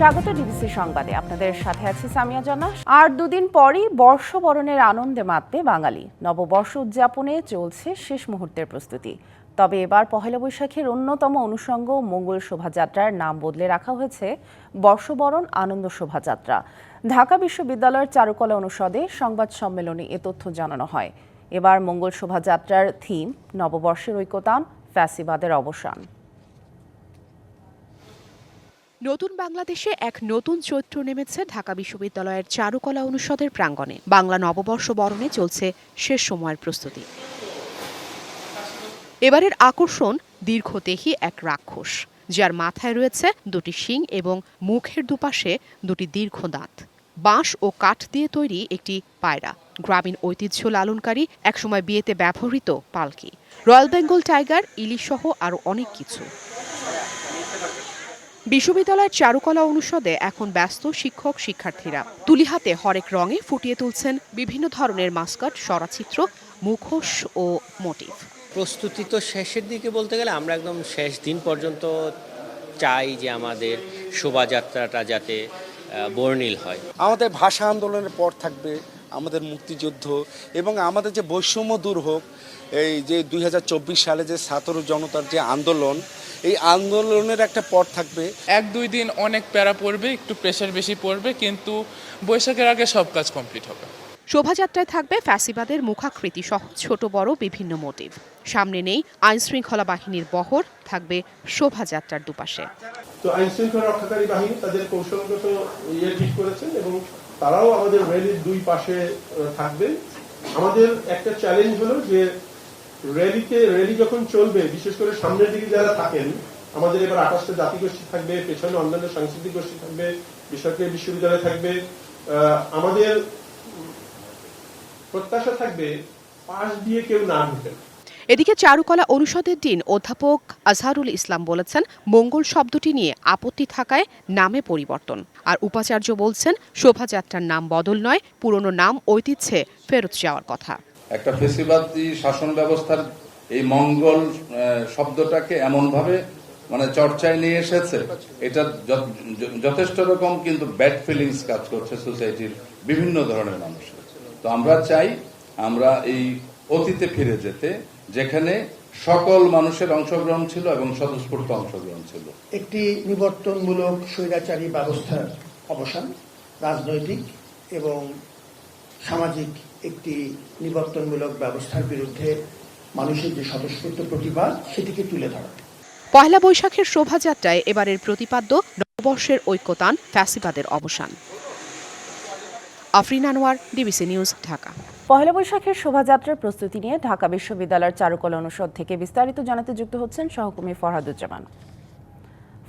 স্বাগত ডিবিসি সংবাদে, আপনাদের সাথে আছি সামিয়া জান্নাত। আর দুদিন পরই বর্ষবরণের আনন্দে মাতবে বাঙালি। নববর্ষ উদযাপনে চলছে শেষ মুহূর্তের প্রস্তুতি। তবে এবার পহেলা বৈশাখের অন্যতম অনুষঙ্গ মঙ্গল শোভাযাত্রার নাম বদলে রাখা হয়েছে বর্ষবরণ আনন্দ শোভাযাত্রা। ঢাকা বিশ্ববিদ্যালয়ের চারুকলা অনুষদে সংবাদ সম্মেলনে এ তথ্য জানানো হয়। এবার মঙ্গল শোভাযাত্রার থিম নববর্ষের ঐকতান, ফ্যাসিবাদের অবসান। নতুন বাংলাদেশে এক নতুন চৈত্র নেমেছে ঢাকা বিশ্ববিদ্যালয়ের চারুকলা অনুষদের প্রাঙ্গণে। বাংলা নববর্ষ বরণে চলছে শেষ সময়ের প্রস্তুতি। এবারের আকর্ষণ দীর্ঘদেহী এক রাক্ষস, যার মাথায় রয়েছে দুটি শিং এবং মুখের দুপাশে দুটি দীর্ঘ দাঁত। বাঁশ ও কাঠ দিয়ে তৈরি একটি পায়রা, গ্রামীণ ঐতিহ্য লালনকারী, একসময় বিয়েতে ব্যবহৃত পালকি, রয়্যাল বেঙ্গল টাইগার, ইলিশ সহ আরও অনেক কিছু। বিশ্ববিদ্যালয়ের চারুকলা অনুষদে এখন ব্যস্ত শিক্ষক শিক্ষার্থীরা। তুলি হাতে হরেক রঙে ফুটিয়ে তুলছেন বিভিন্ন ধরনের মাস্কট, সরাচিত্র, মুখোশ ও মোটিভ। প্রস্তুতি তো শেষের দিকে বলতে গেলে আমরা একদম শেষ দিন পর্যন্ত চাই যে আমাদের শোভাযাত্রাটা যাতে বর্ণিল হয়। আমাদের ভাষা আন্দোলনের পর থাকবে আমাদের মুক্তিযুদ্ধ এবং আমাদের যে বৈষম্য দূর হোক। এই যে 2024 সালে যে ছাত্র জনতার যে আন্দোলন, এই আন্দোলনের একটা পথ থাকবে। 1-2 দিন অনেক প্যারা পড়বে, একটু প্রেশার বেশি পড়বে, কিন্তু বৈশাখের আগে সব কাজ কমপ্লিট হবে। শোভাযাত্রায় থাকবে ফ্যাসিবাদের মুখাকৃতি সহ ছোট বড় বিভিন্ন মোটিভ। সামনে নেই আইনশৃঙ্খলা বাহিনীর বহর, থাকবে শোভাযাত্রার দুপাশে। তো আইনশৃঙ্খলা রক্ষাকারী বাহিনী তাদের কৌশলগত ঠিক করেছেন এবং তারাও আমাদের র্যালির দুই পাশে থাকবে। আমাদের একটা চ্যালেঞ্জ হলো যে র্যালি যখন চলবে, বিশেষ করে সামনের দিকে যারা থাকেন, আমাদের এবার 28টা জাতিগোষ্ঠী থাকবে, পেছনে অন্যান্য সাংস্কৃতিক গোষ্ঠী থাকবে, বেসরকারি বিশ্ববিদ্যালয় থাকবে। আমাদের প্রত্যাশা থাকবে পাশ দিয়ে কেউ না ঢুকেন। এদিকে চারুকলা অনুষদের ডিন অধ্যাপক আজহারুল ইসলাম বলেছেন, মঙ্গল শব্দটি নিয়ে আপত্তি থাকায় নামে পরিবর্তন। আর উপাচার্য বলছেন, শোভাযাত্রার নাম বদল নয়, পুরনো নাম ঐতিহ্যে ফেরত যাওয়ার কথা। একটা ফেসিবাদী শাসন ব্যবস্থার এই মঙ্গল শব্দটাকে এমনভাবে চর্চায় নিয়ে এসেছে, এটা যথেষ্ট রকম কিন্তু ব্যাড ফিলিংস কাজ করছে সোসাইটির বিভিন্ন ধরনের মানুষের। তো আমরা চাই আমরা এই অতীতে ফিরে যেতে, যেখানে সকল মানুষের অংশগ্রহণ ছিল এবং স্বতঃস্ফূর্ত অংশগ্রহণ ছিল। একটি নিবর্তনমূলক স্বৈরাচারী ব্যবস্থার অবসান, রাজনৈতিক এবং সামাজিক একটি নিবর্তনমূলক ব্যবস্থার বিরুদ্ধে মানুষের যে স্বতঃস্ফূর্ত প্রতিবাদ, সেটিকে তুলে ধরা। পয়লা বৈশাখের শোভাযাত্রায় এবারের প্রতিপাদ্য নববর্ষের ঐক্যতান, ফ্যাসিবাদের অবসান। Afrin Anwar, DBC news, Dhaka. পহেলা বৈশাখের শোভাযাত্রার প্রস্তুতি নিয়ে ঢাকা বিশ্ববিদ্যালয়ের চারুকলা অনুষদ থেকে বিস্তারিত জানাতে যুক্ত হচ্ছেন সহকর্মী ফরহাদুজ্জামান।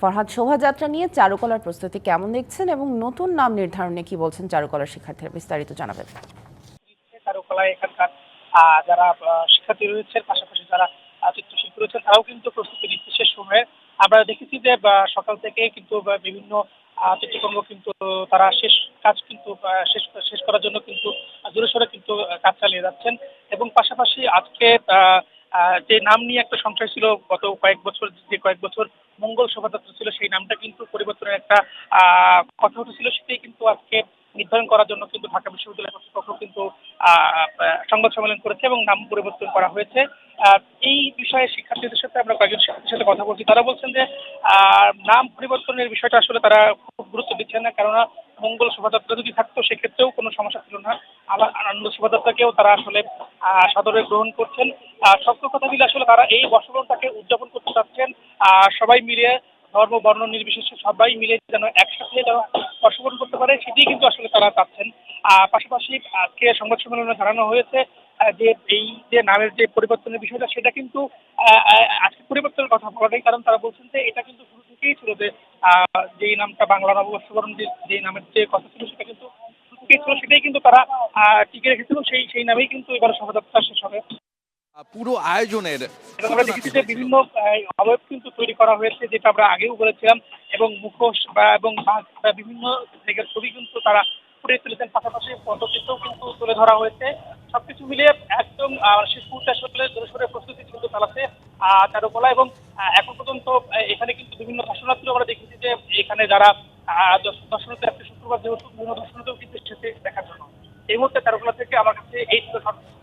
ফরহাদ, শোভাযাত্রা নিয়ে চারুকলার প্রস্তুতি কেমন দেখছেন এবং নতুন নাম নির্ধারণে কি বলছেন চারুকলার শিক্ষার্থীরা, বিস্তারিত জানাবেন। চারুকলায় এখানকার যারা শিক্ষার্থী রয়েছে, পাশাপাশি যারা চিত্রশিল্পী রয়েছে, তারাও কিন্তু প্রস্তুতি নিচ্ছে শেষ সময়ে। আমরা দেখেছি যে সকাল থেকে কিন্তু বিভিন্ন চিত্রকর্ম কিন্তু তারা শেষ করার জন্য কিন্তু জোরে সোরে কিন্তু কাজ চালিয়ে যাচ্ছেন। এবং পাশাপাশি আজকে যে নাম নিয়ে একটা সংশয় ছিল গত কয়েক বছর মঙ্গল শোভাযাত্রা ছিল, সেই নামটা কিন্তু পরিবর্তনের একটা কথা উঠেছিল, সেটাই কিন্তু আজকে নির্ধারণ করার জন্য কিন্তু ঢাকা বিশ্ববিদ্যালয় কর্তৃপক্ষ কিন্তু সংবাদ সম্মেলন করেছে এবং নাম পরিবর্তন করা হয়েছে। এই বিষয়ে শিক্ষার্থীদের সাথে আমরা কয়েকজন শিক্ষার্থীর সাথে কথা বলছি, তারা বলছেন যে নাম পরিবর্তনের বিষয়টা আসলে তারা খুব গুরুত্ব দিচ্ছেন না, কেননা মঙ্গল শোভাযাত্রা যদি থাকতো সেক্ষেত্রেও কোনো সমস্যা ছিল না। আবার আনন্দ শোভাযাত্রাকেও তারা আসলে সাদরে গ্রহণ করছেন। সব কথা মিলে আসলে তারা এই বর্ষবরণটাকে উদযাপন করতে চাচ্ছেন, সবাই মিলে, ধর্ম বর্ণ নির্বিশেষে সবাই মিলে যেন একসাথে বর্ষবরণ করতে পারে, সেটি কিন্তু আসলে তারা চাচ্ছেন। পাশাপাশি আজকে সংবাদ সম্মেলনে জানানো হয়েছে যে এই যে নামের যে পরিবর্তনের বিষয়টা, সেটা কিন্তু আজকে পরিবর্তনের কথা বলা নেই, কারণ তারা বলছেন যে এটা কিন্তু শুরু থেকেই ছিল যে যেই নামটা বাংলা নববর্ষবরণ যে নামের যে কথা ছিল, সেটা কিন্তু শুরু থেকেই ছিল, সেটাই কিন্তু তারা টিকে রেখেছিল, সেই নামেই কিন্তু এবার শোভাযাত্রা শেষ হবে। পুরো আয়োজনের আমরা দেখেছি যে বিভিন্ন অবয়ব কিন্তু তৈরি করা হয়েছে, যেটা আমরা আগেও বলেছিলাম, এবং মুখোশ এবং বিভিন্ন জায়গার ছবি কিন্তু তারা ফুটিয়ে তুলেছেন। পাশাপাশি পটচিত্রও কিন্তু তুলে ধরা হয়েছে। সবকিছু মিলিয়ে একদম শেষ মুহূর্তে আসলে জোরে সোরে প্রস্তুতি কিন্তু চালাচ্ছে চারুকলা। এবং এখন পর্যন্ত এখানে কিন্তু বিভিন্ন দর্শনার্থীরা আমরা দেখেছি যে এখানে যারা দর্শনার্থী আজকে শুক্রবার যেহেতু বিভিন্ন দর্শনার্থীও কিন্তু এসেছে দেখার জন্য। এই মুহূর্তে তারকলা থেকে আমার কাছে এই ছিল সর্বোচ্চ।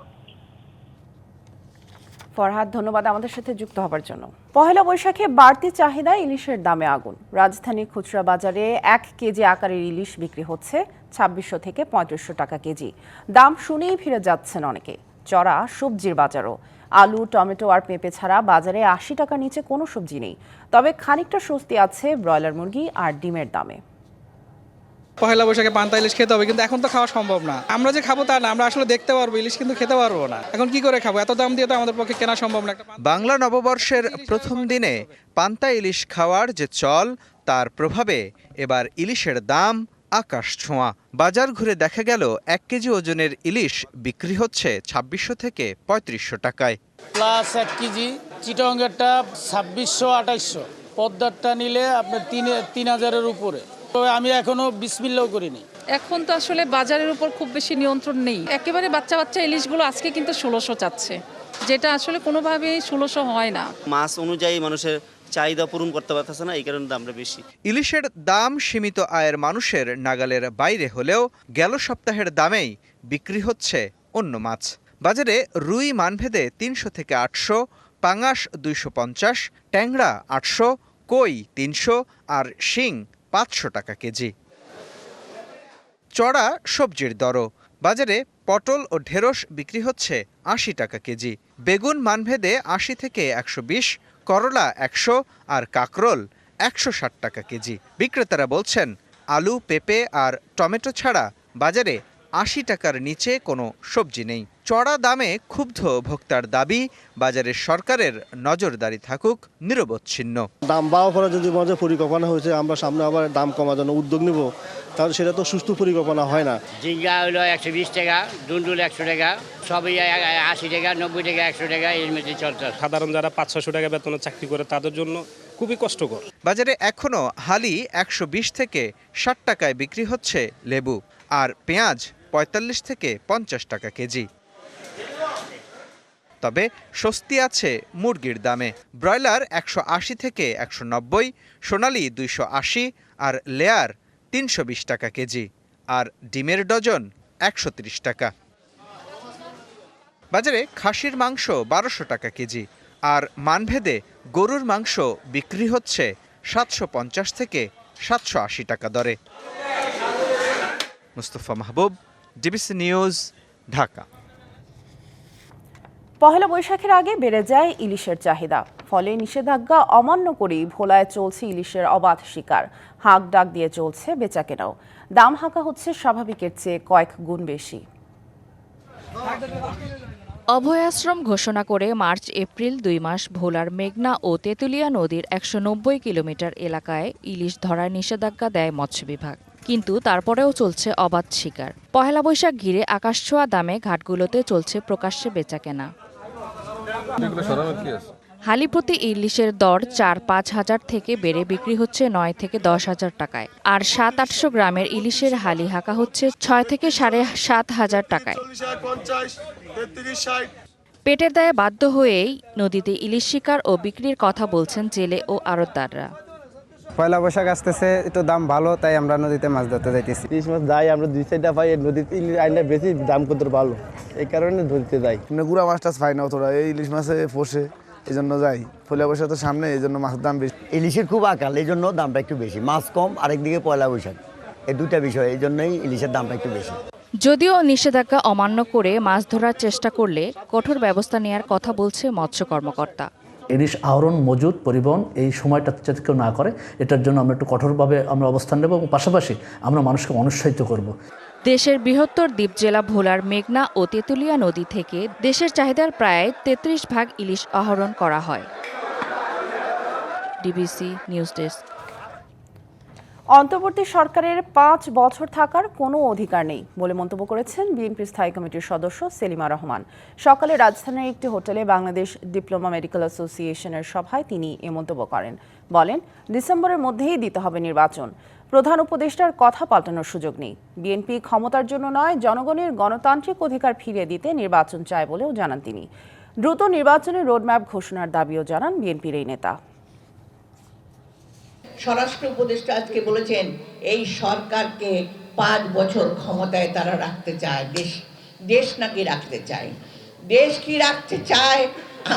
ফরহাদ, ধন্যবাদ আমাদের সাথে যুক্ত হবার জন্য। পহেলা বৈশাখে বাড়তি চাহিদা ইলিশের দামে আগুন। রাজধানীর খুচরা বাজারে 1 কেজি আকারের ইলিশ বিক্রি হচ্ছে 2600 থেকে 3500 টাকা কেজি। দাম শুনেই ফিরে যাচ্ছেন অনেকে। চড়া সবজির বাজারও। আলু, টমেটো আর পেঁপে ছাড়া বাজারে 80 টাকার নিচে কোনো সবজি নেই। তবে খানিকটা স্বস্তি আছে ব্রয়লার মুরগি আর ডিমের দামে। পহেলা বৈশাখে পান্তা ইলিশ খেতে হবে, কিন্তু এখন তো খাওয়া সম্ভব না। আমরা যে খাবো তা না, আমরা আসলে দেখতে পারবো ইলিশ, কিন্তু খেতে পারবো না। এখন কি করে খাবো? এত দাম দিয়ে তো আমাদের পক্ষে কেনা সম্ভব না। বাংলা নববর্ষের প্রথম দিনে পান্তা ইলিশ খাওয়ার যে চল, তার প্রভাবে এবার ইলিশের দাম আকাশ ছোঁয়া। বাজার ঘুরে দেখা গেল 1 কেজি ওজনের ইলিশ বিক্রি হচ্ছে 2600 থেকে 3500 টাকায়। প্লাস 1 কেজি চিটাঙ্গেরটা 2600-2800, পদ্মারটা নিলে আপনার 3000-এর উপরে। তবে আমি এখনো বিসমিল্লাও করিনি। এখন তো আসলে বাজারের উপর খুব বেশি নিয়ন্ত্রণ নেই। একেবারে বাচ্চা বাচ্চা ইলিশগুলো আজকে কিন্তু 1600 চাচ্ছে, যেটা আসলে কোনোভাবেই 1600 হয় না। মাছ অনুযায়ী মানুষের চাহিদা পূরণ করতে পারতেছে না, এই কারণে দামটা বেশি। ইলিশের দাম সীমিত আয়ের মানুষের নাগালের বাইরে হলেও গেল সপ্তাহের দামেই বিক্রি হচ্ছে অন্য মাছ। বাজারে রুই মানভেদে 300 থেকে 800, পাঙাশ 250, ট্যাংরা 800, কই 300 আর শিং 500 টাকা কেজি। চড়া সবজির দরও। বাজারে পটল ও ঢেঁড়স বিক্রি হচ্ছে 80 টাকা কেজি। বেগুন মানভেদে 80 থেকে 120, করলা 100 আর কাকরোল 160 টাকা কেজি। বিক্রেতারা বলছেন, আলু, পেঁপে আর টমেটো ছাড়া বাজারে 80 টাকার নিচে কোনো সবজি নেই। চড়া দামে ক্ষুব্ধ ভোক্তার দাবি, বাজারের সরকারের নজরদারি থাকুক নিরবচ্ছিন্ন। দাম বাড়ার পরে যদি আমাদের পরিকল্পনা হয়েছে আমরা সামনে আবার দাম কমার জন্য উদ্যোগ নেব, তাহলে সেটা তো সুষ্ঠু পরিকল্পনা হয় না। ঝিঙ্গা হলো 120 টাকা, ডুন্ডুল 100 টাকা, সবই 80 টাকা, 90 টাকা, 100 টাকা এর মধ্যে চলছে। সাধারণ যারা 500-600 টাকা বেতনে চাকরি করে তাদের জন্য খুবই কষ্টকর। বাজারে এখনো হালি 120 থেকে 60 টাকায় বিক্রি হচ্ছে লেবু, আর পেঁয়াজ 45 থেকে 50 টাকা কেজি। তবে স্বস্তি আছে মুরগির দামে। ব্রয়লার 180 থেকে 190, সোনালী 280 আর লেয়ার 320 টাকা কেজি, আর ডিমের ডজন 130 টাকা। বাজারে খাসির মাংস 1200 টাকা কেজি, আর মানভেদে গরুর মাংস বিক্রি হচ্ছে 750 থেকে 780 টাকা দরে। মুস্তফা মাহবুব, ডিবিসি নিউজ, ঢাকা। পহেলা বৈশাখের আগে বেড়ে যায় ইলিশের চাহিদা। ফলে নিষেধাজ্ঞা অমান্য করেই ভোলায় চলছে ইলিশের অবাধ শিকার। হাঁক ডাক দিয়ে চলছে বেচাকেনাও। দাম হাঁকা হচ্ছে স্বাভাবিকের চেয়ে কয়েক গুণ বেশি। অভয়াশ্রম ঘোষণা করে মার্চ এপ্রিল 2 মাস ভোলার মেঘনা ও তেঁতুলিয়া নদীর 190 কিলোমিটার এলাকায় ইলিশ ধরার নিষেধাজ্ঞা দেয় মৎস্য বিভাগ। কিন্তু তারপরেও চলছে অবাধ শিকার। পহেলা বৈশাখ ঘিরে আকাশছোঁয়া দামে ঘাটগুলোতে চলছে প্রকাশ্যে বেচাকেনা। হালি প্রতি ইলিশের দর 4-5 হাজার থেকে বেড়ে বিক্রি হচ্ছে 9 থেকে 10 হাজার টাকায়, আর 700-800 গ্রামের ইলিশের হালি হাঁকা হচ্ছে 6 থেকে 7.5 হাজার টাকায়। পেটের দায়ে বাধ্য হয়েই নদীতে ইলিশ শিকার ও বিক্রির কথা বলছেন জেলে ও আড়তদাররা। পয়লা বৈশাখ আসতেছে, একটু দাম ভালো, তাই আমরা নদীতে মাছ ধরতে যাইতেছি। ইলিশ মাছ যাই আমরা 2-4টা পাই, নদীতে ইলিশ আইলে বেশি দাম কত ভালো, এই কারণে ধরতে যাই। গুড়া মাছটা পাই না অতটা, এই ইলিশ মাছে পোষে, এই জন্য যাই। পয়লা বৈশাখ তো সামনে, এই জন্য মাছের দাম বেশি। ইলিশের খুব আকাল, এই জন্য দামটা একটু বেশি। মাছ কম, আরেকদিকে পয়লা বৈশাখ, এই দুটা বিষয়, এই জন্যই ইলিশের দামটা একটু বেশি। যদিও নিষেধাজ্ঞা অমান্য করে মাছ ধরার চেষ্টা করলে কঠোর ব্যবস্থা নেওয়ার কথা বলছে মৎস্য কর্মকর্তা। ইলিশ আহরণ, মজুত, পরিবহন এই সময়টা যাতে কেউ না করে, এটার জন্য আমরা একটু কঠোরভাবে আমরা অবস্থান নেব এবং পাশাপাশি আমরা মানুষকে অনুৎসাহিত করব। দেশের বৃহত্তর দ্বীপ জেলা ভোলার মেঘনা ও তেঁতুলিয়া নদী থেকে দেশের চাহিদার প্রায় 33% ইলিশ আহরণ করা হয়। DBC news desk. অন্তর্বর্তী সরকারের 5 বছর থাকার কোনো অধিকার নেই বলে মন্তব্য করেছেন বিএনপির স্থায়ী কমিটির সদস্য সেলিমা রহমান। সকালে রাজধানীর একটি হোটেলে বাংলাদেশ ডিপ্লোমা মেডিকেল অ্যাসোসিয়েশনের সভায় তিনি এ মন্তব্য করেন। বলেন, ডিসেম্বরের মধ্যেই দিতে হবে নির্বাচন। প্রধান উপদেষ্টার কথা পাল্টানোর সুযোগ নেই। বিএনপি ক্ষমতার জন্য নয়, জনগণের গণতান্ত্রিক অধিকার ফিরিয়ে দিতে নির্বাচন চায় বলেও জানান তিনি। দ্রুত নির্বাচনের রোডম্যাপ ঘোষণার দাবিও জানান বিএনপির এই নেতা। স্বরাষ্ট্র উপদেষ্টা আজকে বলেছেন এই সরকারকে 5 বছর ক্ষমতায় তারা রাখতে চায়, দেশ নাকি রাখতে চায়। দেশ কি রাখতে চায়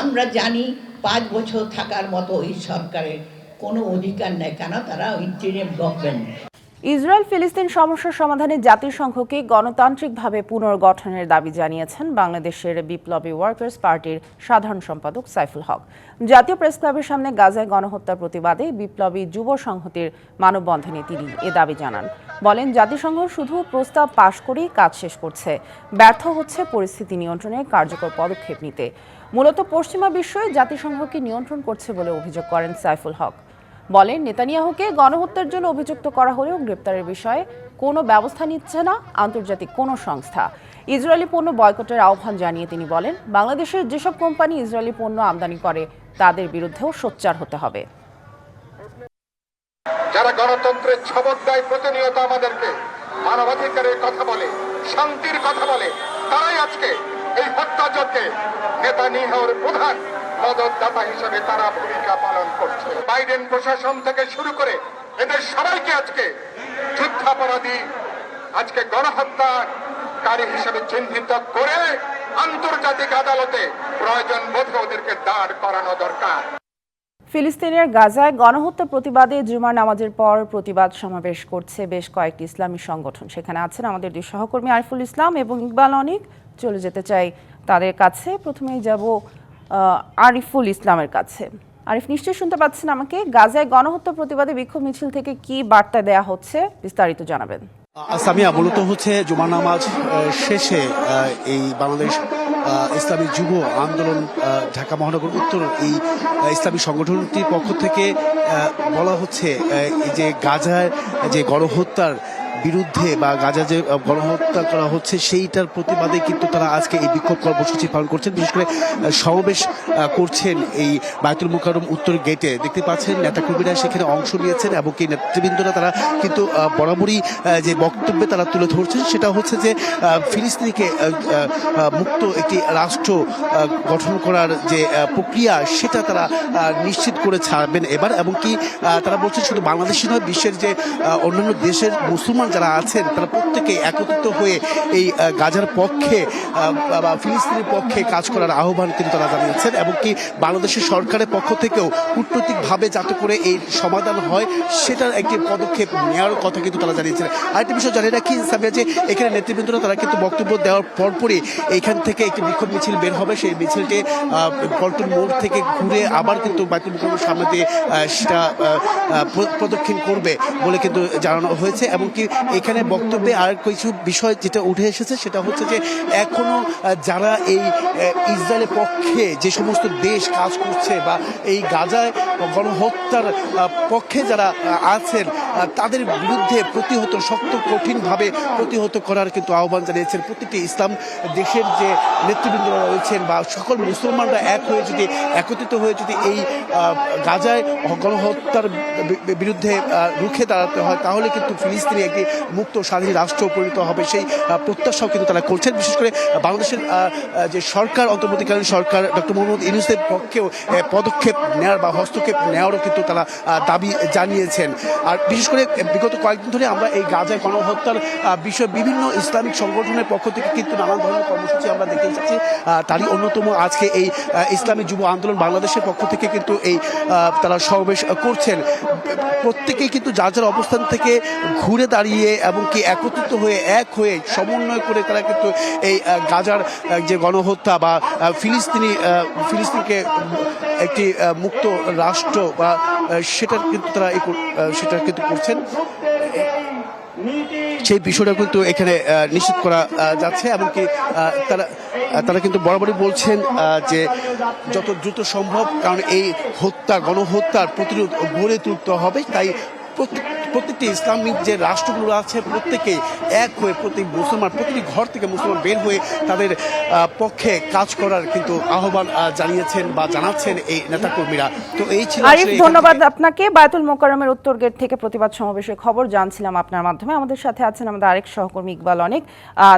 আমরা জানি, 5 বছর থাকার মতো এই সরকারের কোনো অধিকার নেই, কেন তারা ইন্টারিম গভর্নমেন্ট। ইসরায়েল ফিলিস্তিন সমস্যার সমাধানে জাতিসংঘকে গণতান্ত্রিকভাবে পুনর্গঠনের দাবি জানিয়েছেন বাংলাদেশের বিপ্লবী ওয়ার্কার্স পার্টির সাধারণ সম্পাদক সাইফুল হক। জাতীয় প্রেস ক্লাবের সামনে গাজায় গণহত্যার প্রতিবাদে বিপ্লবী যুব সংহতির মানববন্ধনে তিনি এ দাবি জানান। বলেন, জাতিসংঘ শুধু প্রস্তাব পাশ করেই কাজ শেষ করছে, ব্যর্থ হচ্ছে পরিস্থিতি নিয়ন্ত্রণে কার্যকর পদক্ষেপ নিতে। মূলত পশ্চিমা বিশ্বই জাতিসংঘকে নিয়ন্ত্রণ করছে বলে অভিযোগ করেন সাইফুল হক। বলেন, নেতানিয়াহুকে গণহত্যার জন্য অভিযুক্ত করা হলেও গ্রেপ্তারের বিষয়ে কোনো ব্যবস্থা নিচ্ছে না আন্তর্জাতিক কোনো সংস্থা। ইসরায়েলি পণ্য বয়কটের আহ্বান জানিয়ে তিনি বলেন, বাংলাদেশের যেসব কোম্পানি ইসরায়েলি পণ্য আমদানি করে তাদের বিরুদ্ধেও সোচ্চার হতে হবে। যারা গণতন্ত্রের শপথ দেয় প্রতিনিয়ত আমাদেরকে, মানবাধিকারের কথা বলে, শান্তির কথা বলে, তারাই আজকে এই হত্যাযজ্ঞে নেতানিয়াহুর প্রধান মদতদাতা হিসেবে তারা ভূমিকা পালন করছে। বাইডেন প্রশাসন থেকে শুরু করে এদের সবাইকে আজকে যুদ্ধাপরাধী, আজকে গণহত্যাকারী হিসেবে চিহ্নিত করে আন্তর্জাতিক আদালতে প্রয়োজন বোধে ওদেরকে দাঁড় করানো দরকার। ফিলিস্তিনের গাজায় গণহত্যা প্রতিবাদে জুমার নামাজের পর প্রতিবাদ সমাবেশ করছে বেশ কয়েকটি ইসলামী সংগঠন। সেখানে আছেন আমাদের দুই সহকর্মী আরিফুল ইসলাম এবং ইকবাল অনিক। চলে যেতে চাই তাদের কাছে। প্রথমেই যাব আরিফুল ইসলামের কাছে। আরিফ, নিশ্চয়ই শুনতে পাচ্ছেন আমাকে। গাজায় গণহত্যা প্রতিবাদে বিক্ষোভ মিছিল থেকে কি বার্তা দেয়া হচ্ছে, বিস্তারিত জানাবেন। সামিয়া, মূলত হচ্ছে জুমা নামাজ শেষে এই বাংলাদেশ ইসলামী যুব আন্দোলন ঢাকা মহানগর উত্তর এই ইসলামী সংগঠনটির পক্ষ থেকে বলা হচ্ছে যে গাজায় যে গণহত্যার বিরুদ্ধে বা গাজা যে গণহত্যা করা হচ্ছে সেইটার প্রতিবাদে কিন্তু তারা আজকে এই বিক্ষোভ কর্মসূচি পালন করছেন। বিশেষ করে সমাবেশ করছেন এই বায়তুল মুকাররম উত্তর গেটে। দেখতে পাচ্ছেন নেতাকর্মীরা সেখানে অংশ নিয়েছেন এবং কি নেতৃবৃন্দরা তারা কিন্তু বরাবরই যে বক্তব্যে তারা তুলে ধরছেন সেটা হচ্ছে যে ফিলিস্তিনিকে মুক্ত একটি রাষ্ট্র গঠন করার যে প্রক্রিয়া সেটা তারা নিশ্চিত করে ছাড়বেন এবার। এবং কি তারা বলছেন শুধু বাংলাদেশি নয়, বিশ্বের যে অন্যান্য দেশের মুসলমান যারা আছেন তারা প্রত্যেকে একত্রিত হয়ে এই গাজার পক্ষে বা ফিলিস্তিনের পক্ষে কাজ করার আহ্বান কিন্তু তারা জানিয়েছেন। এবং কি বাংলাদেশের সরকারের পক্ষ থেকেও কূটনৈতিকভাবে যাতে করে এই সমাধান হয় সেটার একটি পদক্ষেপ নেওয়ার কথা কিন্তু তারা জানিয়েছেন। আরেকটি বিষয় জানিয়ে রাখি সামিয়া, যে এখানে নেতৃবৃন্দরা তারা কিন্তু বক্তব্য দেওয়ার পরপরই এইখান থেকে একটি বিক্ষোভ মিছিল বের হবে। সেই মিছিলটি পল্টন মোড় থেকে ঘুরে আবার কিন্তু বায়তুল মুকাররমের সামনে দিয়ে সেটা প্রদক্ষিণ করবে বলে কিন্তু জানানো হয়েছে। এবং কি এখানে বক্তব্যে আর কিছু বিষয় যেটা উঠে এসেছে সেটা হচ্ছে যে এখনো যারা এই ইসরায়েলের পক্ষে যে সমস্ত দেশ কাজ করছে বা এই গাজায় গণহত্যার পক্ষে যারা আছেন তাদের বিরুদ্ধে প্রতিহত শক্ত কঠিনভাবে প্রতিহত করার কিন্তু আহ্বান জানিয়েছেন। প্রতিটি ইসলাম দেশের যে নেতৃবৃন্দরা রয়েছেন বা সকল মুসলমানরা এক হয়ে যদি একত্রিত হয়ে যদি এই গাজায় গণহত্যার বিরুদ্ধে রুখে দাঁড়াতে হয় তাহলে কিন্তু ফিলিস্তিনি একটি মুক্ত স্বাধীন রাষ্ট্র পরিণত হবে, সেই প্রত্যাশাও কিন্তু তারা করছেন। বিশেষ করে বাংলাদেশের যে সরকার, অন্তর্বর্তীকালীন সরকার ডক্টর মোহাম্মদ ইউনূসের পক্ষেও পদক্ষেপ নেওয়ার বা হস্তক্ষেপ নেওয়ারও কিন্তু তারা দাবি জানিয়েছেন। আর বিশেষ করে বিগত কয়েকদিন ধরে আমরা এই গাজায় গণহত্যার বিষয়ে বিভিন্ন ইসলামিক সংগঠনের পক্ষ থেকে কিন্তু নানান ধরনের কর্মসূচি আমরা দেখে এসেছি। তারই অন্যতম আজকে এই ইসলামী যুব আন্দোলন বাংলাদেশের পক্ষ থেকে কিন্তু এই তারা সমাবেশ করছেন। প্রত্যেকেই কিন্তু যার যার অবস্থান থেকে ঘুরে দাঁড়িয়ে এবং কি একত্রিত হয়ে এক হয়ে সমন্বয় করে তারা কিন্তু এই গাজার যে গণহত্যা বা ফিলিস্তিনকে একটি মুক্ত রাষ্ট্র বা সেটার কিন্তু তারা সেটা কিন্তু করছেন। সেই বিষয়টা কিন্তু এখানে নিশ্চিত করা যাচ্ছে। এমনকি তারা কিন্তু বরাবরই বলছেন যে যত দ্রুত সম্ভব, কারণ এই গণহত্যার প্রতিরোধ গড়ে তুলতে হবে। তাই প্রত্যেকটি ইসলামিক যে রাষ্ট্রগুলো আছে প্রত্যেকেই এক হয়ে প্রতিটি ঘর থেকে মুসলমান বের হয়ে তাদের পক্ষে কাজ করার কিন্তু আহ্বান জানিয়েছেন বা জানাচ্ছেন এই নেতাকর্মীরা। তো এই ছিল। আরিফ, ধন্যবাদ আপনাকে। বায়তুল মুকাররমের উত্তর গেট থেকে প্রতিবাদ সমাবেশের খবর জানছিলাম আপনার মাধ্যমে। আমাদের সাথে আছেন আমাদের আরেক সহকর্মী ইকবাল অনিক,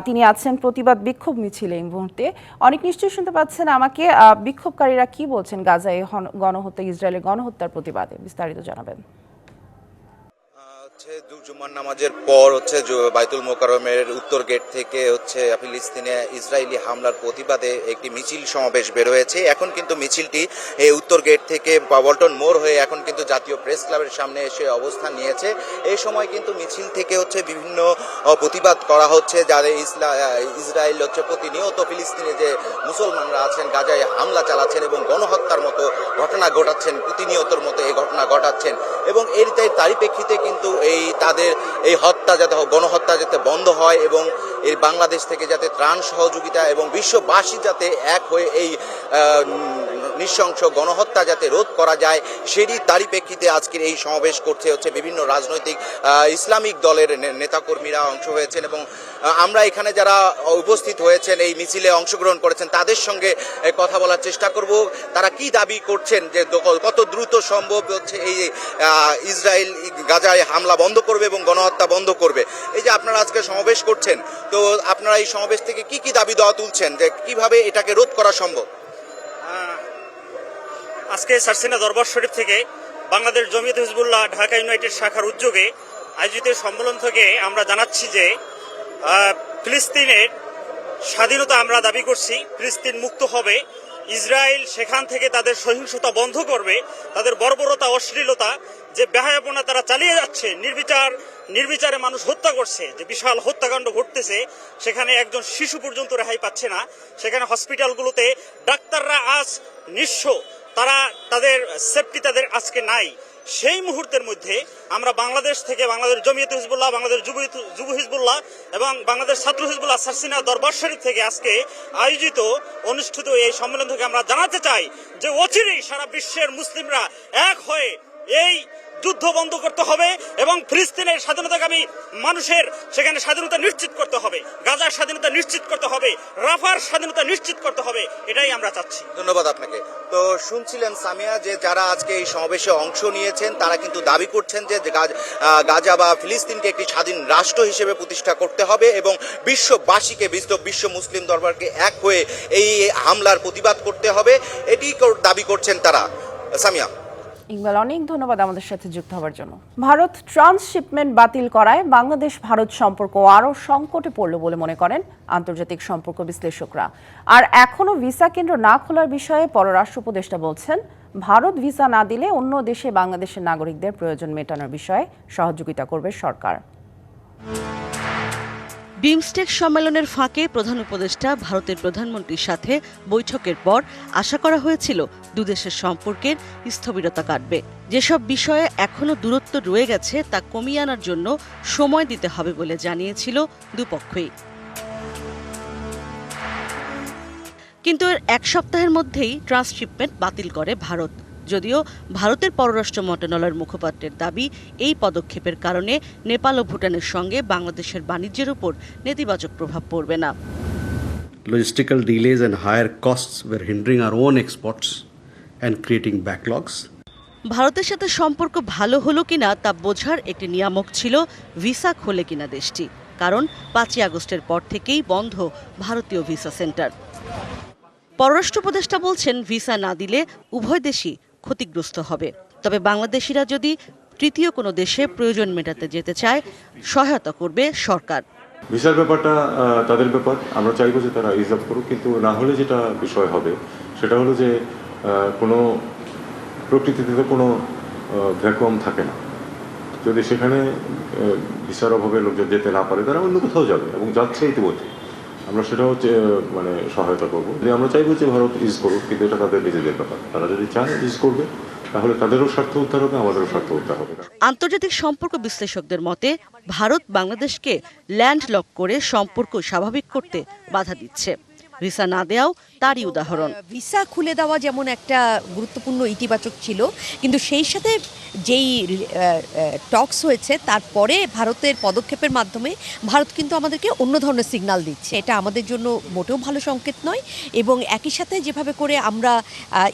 তিনি আছেন প্রতিবাদ বিক্ষোভ মিছিলে এই মুহূর্তে। অনেক নিশ্চয়ই শুনতে পাচ্ছেন আমাকে। বিক্ষোভকারীরা কি বলছেন গাজায় গণহত্যা, ইসরায়েলের গণহত্যার প্রতিবাদে, বিস্তারিত জানাবেন। জুমার নামাজের পর বাইতুল মোকাররমের উত্তর গেট থেকে ফিলিস্তিনে ইসরায়েলি হামলার প্রতিবাদে একটি মিছিল সমাবেশ বের হয়েছে। এখন কিন্তু মিছিলটি এই উত্তর গেট থেকে পল্টন মোড় হয়ে এখন কিন্তু জাতীয় প্রেস ক্লাবের সামনে এসে অবস্থান নিয়েছে। এই সময় কিন্তু মিছিল থেকে বিভিন্ন প্রতিবাদ করা হচ্ছে, যাদের ইসরায়েল প্রতিনিয়ত ফিলিস্তিনে যে মুসলমানরা আছেন গাজায় হামলা চালাচ্ছেন এবং গণহত্যার মতো ঘটনা ঘটাচ্ছেন, প্রতিনিয়তর মতো এই ঘটনা ঘটাচ্ছেন এবং তারই প্রেক্ষিতে কিন্তু তাদের এই হত্যা যাতে গণহত্যা যাতে বন্ধ হয় এবং এই বাংলাদেশ থেকে যাতে ত্রাণ সহযোগিতা এবং বিশ্ববাসী যাতে এক হয়ে এই নৃশংস গণহত্যা যাতে রোধ করা যায়, তারই প্রেক্ষিতে আজকের এই সমাবেশ করছে বিভিন্ন রাজনৈতিক ইসলামিক দলের নেতাকর্মীরা অংশ হয়েছেন এবং আমরা এখানে যারা উপস্থিত হয়েছেন এই মিছিলে অংশগ্রহণ করেছেন তাদের সঙ্গে কথা বলার চেষ্টা করব। তারা কি দাবি করছেন যে কত দ্রুত সম্ভব এই ইসরায়েল গাজায় হামলা বন্ধ করবে এবং গণহত্যা বন্ধ করবে। এই যে আপনারা আজকে সমাবেশ করছেন, তো আপনারা এই সমাবেশ থেকে কি দাবি দেওয়া তুলছেন যে কিভাবে এটাকে রোধ করা সম্ভব? আজকে সারসিনা দরবার শরীফ থেকে বাংলাদেশ জমিয়ত হিজবুল্লাহ ঢাকা ইউনাইটেড শাখার উদ্যোগে আয়োজিত সম্মেলন থেকে আমরা জানাচ্ছি যে ফিলিস্তিনের স্বাধীনতা আমরা দাবি করছি, ফিলিস্তিন মুক্ত হবে, ইসরায়েল সেখান থেকে তাদের সহিংসতা বন্ধ করবে, তাদের বর্বরতা অশ্লীলতা যে বেহায়াপনা তারা চালিয়ে যাচ্ছে, নির্বিচারে মানুষ হত্যা করছে, যে বিশাল হত্যাকাণ্ড ঘটতেছে, সেখানে একজন শিশু পর্যন্ত রেহাই পাচ্ছে না, সেখানে হসপিটালগুলোতে ডাক্তাররা আজ নিঃস্ব, তাদের সেফটি তাদের আজকে নাই। সেই মুহূর্তের মধ্যে আমরা বাংলাদেশ থেকে বাংলাদেশ জমিয়ত হিজবুল্লাহ, বাংলাদেশ যুব হিজবুল্লাহ এবং বাংলাদেশ ছাত্র হিজবুল্লাহ সারসিনা দরবার শরীফ থেকে আজকে অনুষ্ঠিত এই সম্মেলন থেকে আমরা জানাতে চাই যে অচিরেই সারা বিশ্বের মুসলিমরা এক হয়ে এই যুদ্ধ বন্ধ করতে হবে এবং ফিলিস্তিনের স্বাধীনতাকামী মানুষের সেখানে স্বাধীনতা নিশ্চিত করতে হবে, গাজার স্বাধীনতা নিশ্চিত করতে হবে, রাফার স্বাধীনতা নিশ্চিত করতে হবে, এটাই আমরা চাচ্ছি। ধন্যবাদ আপনাকে। তো শুনছিলেন সামিয়া যে যারা আজকে এই সমাবেশে অংশ নিয়েছেন তারা কিন্তু দাবি করছেন যে গাজা বা ফিলিস্তিনকে একটি স্বাধীন রাষ্ট্র হিসেবে প্রতিষ্ঠা করতে হবে এবং বিশ্ববাসীকে বিশ্ব মুসলিম দরবারকে এক হয়ে এই হামলার প্রতিবাদ করতে হবে, এটি দাবি করছেন তারা। সামিয়া। ইকবাল, অনেক ধন্যবাদ আমাদের সাথে যুক্ত হওয়ার জন্য। ভারত ট্রান্সশিপমেন্ট বাতিল করায় বাংলাদেশ ভারত সম্পর্ক আরও সংকটে পড়ল বলে মনে করেন আন্তর্জাতিক সম্পর্ক বিশ্লেষকরা। আর এখনও ভিসা কেন্দ্র না খোলার বিষয়ে পররাষ্ট্র উপদেষ্টা বলছেন, ভারত ভিসা না দিলে অন্য দেশে বাংলাদেশের নাগরিকদের প্রয়োজন মেটানোর বিষয়ে সহযোগিতা করবে সরকার। বিমস্টেক সম্মেলনের ফাঁকে প্রধান উপদেষ্টা ভারতের প্রধানমন্ত্রীর সাথে বৈঠকের পর আশা করা হয়েছিল দুদেশের সম্পর্কের স্থবিরতা কাটবে। যেসব বিষয়ে এখনো দূরত্ব রয়ে গেছে তা কমিয়ে আনার জন্য সময় দিতে হবে বলে জানিয়েছিল দুপক্ষই। কিন্তু এর এক সপ্তাহের মধ্যেই ট্রান্সশিপমেন্ট বাতিল করে ভারত। যদিও ভারতের পররাষ্ট্র মন্ত্রণালয়ের মুখপাত্রের দাবি, এই পদক্ষেপের কারণে নেপাল ও ভুটানের সঙ্গে বাংলাদেশের বাণিজ্যের উপর নেতিবাচক প্রভাব পড়বে না। Logistical delays and higher costs were hindering our own exports and creating backlogs. ভারতের সাথে সম্পর্ক ভালো হলো কিনা তা বোঝার একটি নিয়ামক ছিল ভিসা খোলে কিনা দেশটি, কারণ 5ই আগস্টের পর থেকেই বন্ধ ভারতীয় ভিসা সেন্টার। পররাষ্ট্র উপদেষ্টা বলছেন, ভিসা না দিলে উভয় দেশই ক্ষতিগ্রস্ত হবে। তবে বাংলাদেশিরা যদি তৃতীয় কোনো দেশে প্রয়োজন মেটাতে যেতে চায়, সহায়তা করবে সরকার। ভিসার ব্যাপারটা তাদের ব্যাপার, আমরা চাইবো যে তারা রিজার্ভ করুক, কিন্তু না হলে যেটা বিষয় হবে সেটা হলো যে কোনো প্রকৃতিতে কোনো ভ্যাকুয়াম থাকে না। যদি সেখানে ভিসার অভাবে লোকজন যেতে না পারে তারা অন্য কোথাও যাবে এবং যাচ্ছে ইতিমধ্যে। আমরা সেটাও সহায়তা করবো। আমরা চাইবো যে ভারত ইজ করুক, কিন্তু এটা তাদের নিজেদের ব্যাপার। তারা যদি চায় ইজ করবে, তাহলে তাদেরও স্বার্থ উদ্ধার হবে, আমাদেরও স্বার্থ উদ্ধার হবে। আন্তর্জাতিক সম্পর্ক বিশ্লেষকদের মতে, ভারত বাংলাদেশকে ল্যান্ডলক করে সম্পর্ক স্বাভাবিক করতে বাধা দিচ্ছে। ভিসা না দেওয়াও তারই উদাহরণ। ভিসা খুলে দেওয়া যেমন একটা গুরুত্বপূর্ণ ইতিবাচক ছিল, কিন্তু সেই সাথে যেই টক্স হয়েছে তারপরে ভারতের পদক্ষেপের মাধ্যমে ভারত কিন্তু আমাদেরকে অন্য ধরনের সিগন্যাল দিচ্ছে। এটা আমাদের জন্য মোটেও ভালো সংকেত নয়। এবং একই সাথে যেভাবে করে আমরা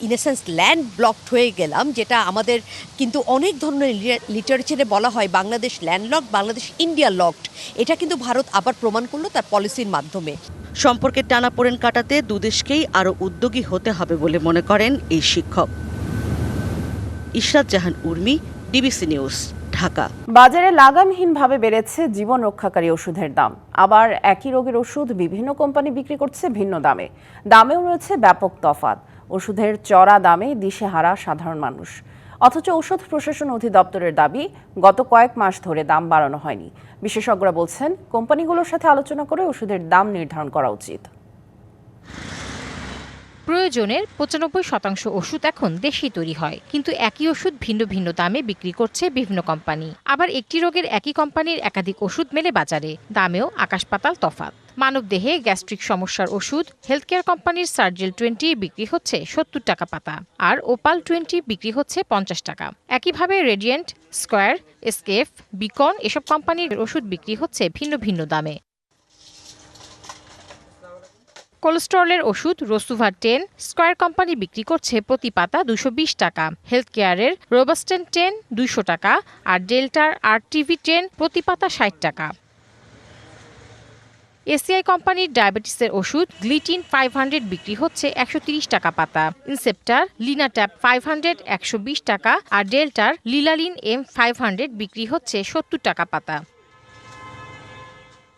in a sense land blocked হয়ে গেলাম, যেটা আমাদের কিন্তু অনেক ধরনের লিটারেচারে বলা হয় Bangladesh landlock, Bangladesh India locked, এটা কিন্তু ভারত আবার প্রমাণ করলো তার পলিসির মাধ্যমে। সম্পর্কের টানাপোড়েন কাটাতে দুদেশকেই আরও উদ্যোগী হতে হবে বলে মনে করেন এই শিক্ষক। ইশরাত জাহান উর্মি, ডিবিসি নিউজ, ঢাকা। বাজারে লাগামহীনভাবে বেড়েছে জীবন রক্ষাকারী ওষুধের দাম। আবার একই রোগের ওষুধ বিভিন্ন কোম্পানি বিক্রি করছে ভিন্ন দামে। দামেও রয়েছে ব্যাপক তফাৎ। ওষুধের চড়া দামে দিশেহারা সাধারণ মানুষ। অথচ ঔষধ প্রশাসন অধিদপ্তরের দাবি, গত কয়েক মাস ধরে দাম বাড়ানো হয়নি। বিশেষজ্ঞরা বলছেন, কোম্পানিগুলোর সাথে আলোচনা করে ওষুধের দাম নির্ধারণ করা উচিত। প্রয়োজনের ৯৫% ওষুধ এখন দেশেই তৈরি হয়, কিন্তু একই ওষুধ ভিন্ন ভিন্ন দামে বিক্রি করছে বিভিন্ন কোম্পানি। আবার একটি রোগের একই কোম্পানির একাধিক ওষুধ মেলে বাজারে, দামেও আকাশ পাতাল তফাৎ। মানবদেহে গ্যাস্ট্রিক সমস্যার ওষুধ হেলথ কেয়ার কোম্পানির সার্জেল 20 বিক্রি হচ্ছে ৭০ টাকা পাতা, আর ওপাল 20 বিক্রি হচ্ছে ৫০ টাকা। একইভাবে রেডিয়েন্ট, স্কয়ার, এসকেএফ, বিকন এসব কোম্পানির ওষুধ বিক্রি হচ্ছে ভিন্ন ভিন্ন দামে। কোলেস্টেরলের ওষুধ রোসুভার 10 স্কয়ার কোম্পানি বিক্রি করছে প্রতি পাতা ২২০ টাকা, হেলথ কেয়ারের রোবাস্টেন 10 ২০০ টাকা, আর ডেল্টার RTV 10 প্রতি পাতা ৬০ টাকা। এসিআই কোম্পানির ডায়াবেটিসের ওষুধ গ্লিটিন 500 বিক্রি হচ্ছে ১৩০ টাকা পাতা, ইনসেপ্টার লিনাট্যাপ 500 ১২০ টাকা, আর ডেল্টার লিলালিন M 500 বিক্রি হচ্ছে ৭০ টাকা পাতা।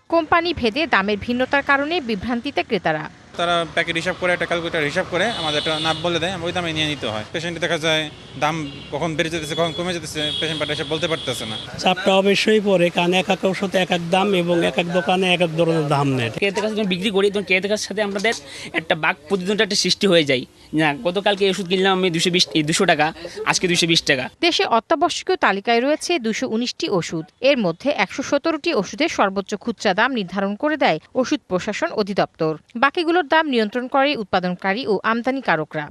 কোম্পানি ভেদে দামের ভিন্নতার কারণে বিভ্রান্তিতে ক্রেতারা। তারা প্যাকেট হিসাব করে, একটা ক্যালকুলেটর হিসাব করে আমাদের একটা নাম বলে দেয়, আমরা ওই দামে নিয়ে নিতে হয়। পেশেন্টে দেখা যায় দাম কখন বেড়ে যেতেছে, কখন কমে যেতেছে, পেশেন্ট পার্টি এসে বলতে পারতেছে না। চাপটা অবশ্যই পড়ে, কারণ এক এক ওষুধ এক এক দাম এবং এক এক দোকানে এক এক ধরনের দাম নেয়। ক্রেতার কাছে যখন বিক্রি করি তখন ক্রেতার সাথে আমাদের একটা বাক প্রতিদ্বন্দ্বিতা একটা সৃষ্টি হয়ে যায়। না, গতকালকে ওষুধ কিনলাম আমি 200 টাকা, আজকে 220 টাকা। দেশে অত্যাবশ্যকীয় তালিকায় রয়েছে 219টি ওষুধ। এর মধ্যে 117টি ওষুধের সর্বোচ্চ খুচরা দাম নির্ধারণ করে দেয় ওষুধ প্রশাসন অধিদপ্তর। বাকিগুলোর দাম নিয়ন্ত্রণ করে উৎপাদনকারী ও আমদানিকারকরা।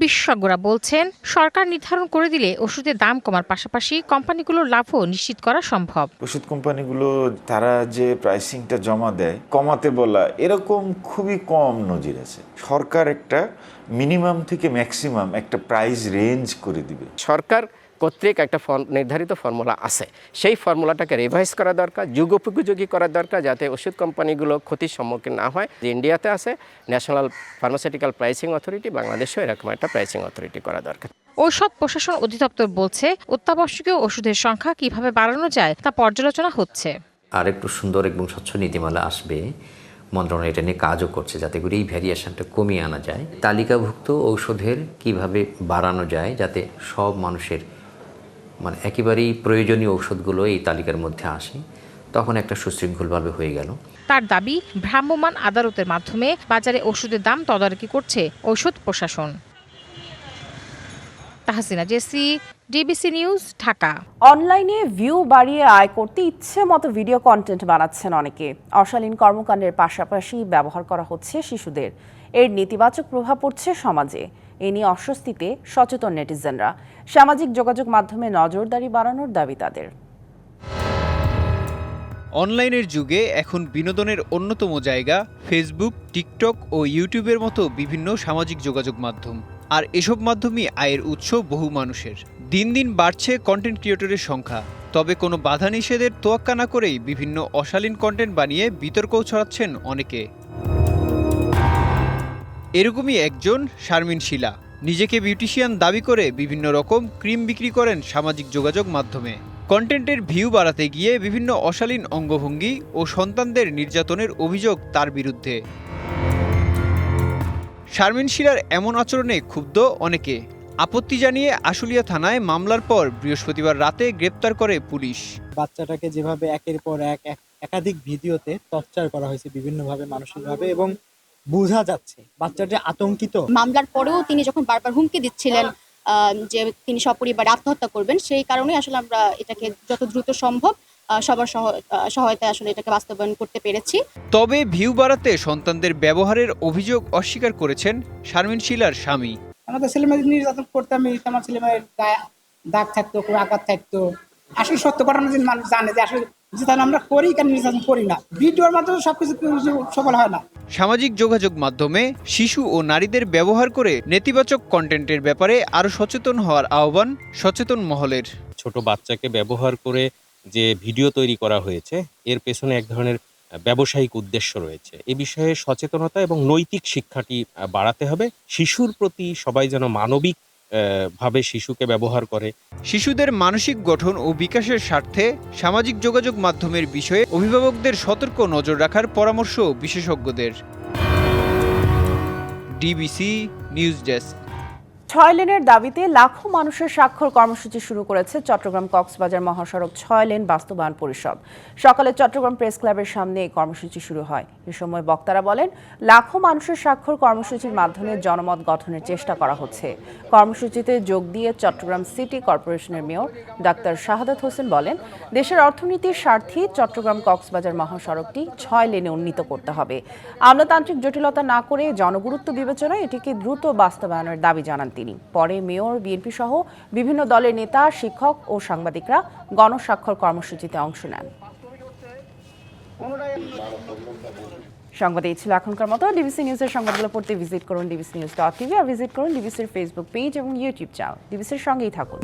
বিশেষজ্ঞরা বলছেন, সরকার নির্ধারণ করে দিলে ওষুধের দাম কমার পাশাপাশি কোম্পানিগুলোর লাভও নিশ্চিত করা সম্ভব। ওষুধ কোম্পানিগুলো তারা যে প্রাইসিংটা জমা দেয় কমাতে বলা, এরকম খুবই কম নজির আছে। সরকার একটা মিনিমাম থেকে ম্যাক্সিমাম একটা প্রাইস রেঞ্জ করে দিবে। সরকার কর্তৃক একটা নির্ধারিত ফর্মুলা আছে, সেই ফর্মুলাটাকে রিভাইজ করা দরকার, যুগোপযোগী করা দরকার, যাতে ওষুধ কোম্পানিগুলো ক্ষতির সম্মুখীন না হয়। ইন্ডিয়াতে আছে ন্যাশনাল ফার্মাসিউটিক্যাল প্রাইসিং অথরিটি, বাংলাদেশেও এরকম একটা প্রাইসিং অথরিটি করা দরকার। ঔষধ প্রশাসন অধিদপ্তর বলছে, অত্যাবশ্যকীয় ওষুধের সংখ্যা কিভাবে বাড়ানো যায় তা পর্যালোচনা হচ্ছে। আর একটু সুন্দর এবং স্বচ্ছ নীতিমালা আসবে, মন্ত্রণালয় এটা নিয়ে কাজও করছে, যাতে করে এই ভ্যারিয়েশনটা কমিয়ে আনা যায়। তালিকাভুক্ত ঔষধের কিভাবে বাড়ানো যায়, যাতে সব মানুষের একেবারেই প্রয়োজনীয় ঔষধগুলো এই তালিকার মধ্যে আসে, তখন একটা সুশৃঙ্খলভাবে হয়ে গেল। তার দাবি, ভ্রাম্যমাণ আদালতের মাধ্যমে বাজারে ওষুধের দাম তদারকি করছে ঔষধ প্রশাসন। Tahsina Jessy, DBC news, Dhaka. অনলাইনে ভিউ বাড়িয়ে আয় করতে ইচ্ছে মতো ভিডিও কন্টেন্ট বানাচ্ছেন অনেকে। অশালীন কর্মকাণ্ডের পাশাপাশি ব্যবহার করা হচ্ছে শিশুদের। এর নেতিবাচক প্রভাব পড়ছে সমাজে। এ নিয়ে অস্বস্তিতে সচেতন নেটিজেনরা। সামাজিক যোগাযোগ মাধ্যমে নজরদারি বাড়ানোর দাবি তাদের। অনলাইনের যুগে এখন বিনোদনের অন্যতম জায়গা ফেসবুক, টিকটক ও ইউটিউবের মতো বিভিন্ন সামাজিক যোগাযোগ মাধ্যম। আর এসব মাধ্যমে আয়ের উৎস বহু মানুষের। দিন দিন বাড়ছে কন্টেন্ট ক্রিয়েটরের সংখ্যা। তবে কোনো বাধা নিষেধের তোয়াক্কা না করেই বিভিন্ন অশালীন কন্টেন্ট বানিয়ে বিতর্কও ছড়াচ্ছেন অনেকে। এরকমই একজন শারমিন শিলা। নিজেকে বিউটিশিয়ান দাবি করে বিভিন্ন রকম ক্রিম বিক্রি করেন সামাজিক যোগাযোগ মাধ্যমে। কন্টেন্টের ভিউ বাড়াতে গিয়ে বিভিন্ন অশালীন অঙ্গভঙ্গি ও সন্তানদের নির্যাতনের অভিযোগ তার বিরুদ্ধে। শারমিন শিলার এমন আচরণে ক্ষুব্ধ অনেকে। আপত্তি জানিয়ে আশুলিয়া থানায় মামলার পর বৃহস্পতিবার রাতে গ্রেপ্তার করে পুলিশ। বাচ্চাটাকে যেভাবে একের পর একাধিক ভিডিওতে টর্চার করা হয়েছে বিভিন্নভাবে, মানসিকভাবে, এবং বোঝা যাচ্ছে বাচ্চাটা আতঙ্কিত। মামলার পরেও তিনি যখন বারবার হুমকি দিচ্ছিলেন যে তিনি সপরিবারে আত্মহত্যা করবেন, সেই কারণে আসলে আমরা এটাকে যত দ্রুত সম্ভব সবার সহায়তায় আসলে এটাকে বাস্তবায়ন করতে পেরেছি। তবে ভিউ বাড়াতে সন্তানদের ব্যবহারের অভিযোগ অস্বীকার করেছেন শারমিন শিলার স্বামী। আমাদের ছেলেমেয়েদের নির্যাতন করতাম, আমার ছেলেমেয়ের গায়ে দাগ থাকতো, কোনো আঘাত থাকতো। আসলে সত্য ঘটনা যদি মানুষ জানে যে আসলে যেটা আমরা করি কেন নির্যাতন করি না, ভিডিওর মাধ্যমে সবকিছু সফল হয় না। সামাজিক যোগাযোগ মাধ্যমে শিশু ও নারীদের ব্যবহার করে নেতিবাচক কন্টেন্টের ব্যাপারে আরো সচেতন হওয়ার আহ্বান সচেতন মহলের। ছোট বাচ্চাকে ব্যবহার করে যে ভিডিও তৈরি করা হয়েছে, এর পেছনে এক ধরনের ব্যবসায়িক উদ্দেশ্য রয়েছে। এ বিষয়ে সচেতনতা এবং নৈতিক শিক্ষাটি বাড়াতে হবে। শিশুর প্রতি সবাই যেন মানবিক ভাবে শিশুকে ব্যবহার করে। শিশুদের মানসিক গঠন ও বিকাশের স্বার্থে সামাজিক যোগাযোগ মাধ্যমের বিষয়ে অভিভাবকদের সতর্ক নজর রাখার পরামর্শ বিশেষজ্ঞদের। DBC news desk. 6 লেনের দাবিতে লাখো মানুষের স্বাক্ষর কর্মসূচি শুরু করেছে চট্টগ্রাম কক্সবাজার মহাসড়ক 6 লেন বাস্তবায়ন পরিষদ। সকালে চট্টগ্রাম প্রেস ক্লাবের সামনে এই কর্মসূচি শুরু হয়। এ সময় বক্তারা বলেন, লাখো মানুষের স্বাক্ষর কর্মসূচির মাধ্যমে জনমত গঠনের চেষ্টা করা হচ্ছে। কর্মসূচিতে যোগ দিয়ে চট্টগ্রাম সিটি কর্পোরেশনের মেয়র ডাক্তার শাহাদাত হোসেন বলেন, দেশের অর্থনীতির স্বার্থে চট্টগ্রাম কক্সবাজার মহাসড়কটি 6 লেনে উন্নীত করতে হবে। আমলাতান্ত্রিক জটিলতা না করে জনগুরুত্ব বিবেচনায় এটিকে দ্রুত বাস্তবায়নের দাবি জানান তিনি। পরে মেয়র, বিএনপি সহ বিভিন্ন দলের নেতা, শিক্ষক ও সাংবাদিকরা গণস্বাক্ষর কর্মসূচিতে অংশ নেন। সংবাদ এই ছিল এখনকার মতো। ডিবিসি নিউজের সংবাদগুলো পড়তে ভিজিট করুন dbcnews.tv আর ভিজিট করুন ডিবিসির ফেসবুক পেজ এবং ইউটিউব চ্যানেল। ডিবিসির সঙ্গেই থাকুন।